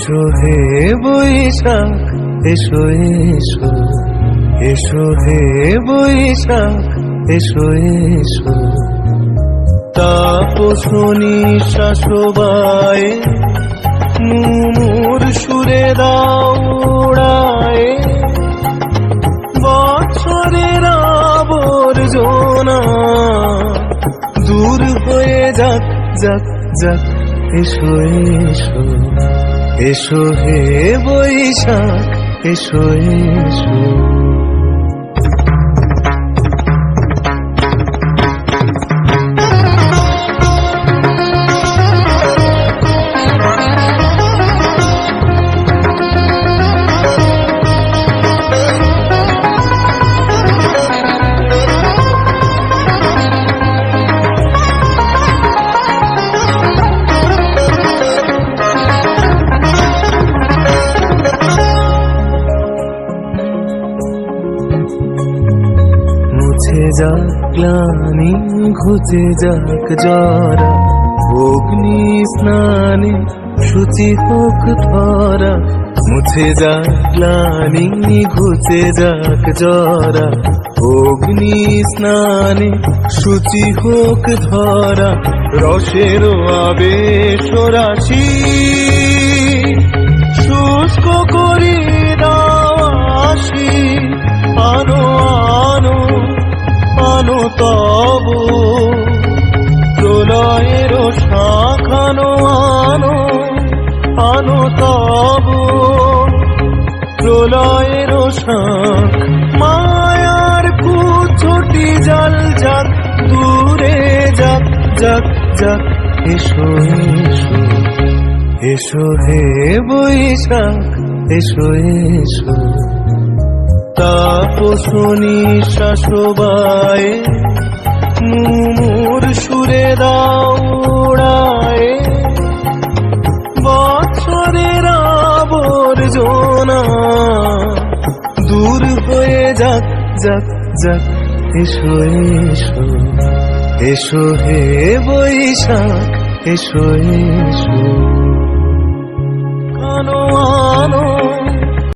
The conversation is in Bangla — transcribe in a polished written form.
এসো হে বৈশাখ এসো এসো, এসো হে বৈশাখ এসো এসো। তাপসনী শাসবায়ে মুমুর সুরে দাও উড়ায়ে, বছরের আবর্জনা দূর হয়ে যাক যাক যাক। এসো এসো, এসো হে বৈশাখ এসো এসো। মুছে যাক গ্লানি ঘুচে যাক জরা, অগ্নি স্নানে শুচি হোক ধরা। মুছে যাক গ্লানি ঘুচে যাক জরা, অগ্নি স্নানে শুচি হোক ধরা। রসের আবেশ রাশি শুষ্ক করি দাসী, আনো আনো আনো তব প্রলয়ের শাখানো, আনো আনো তব প্রলয়ের শাখ। মায়ার কুচ্ছটি জাল যাক দূরে যাক যাক যাক। এসো এসো, এসো হে বৈশাখ এসো এসো। তাপসনী শাসবায়ে মুমুর সুরে দাও উড়ায়ে, বছরের আবর্জনা দূর হয়ে যাক যাক যাক। এসো এসো, এসো হে বৈশাখ এসো এসো। আনো আনো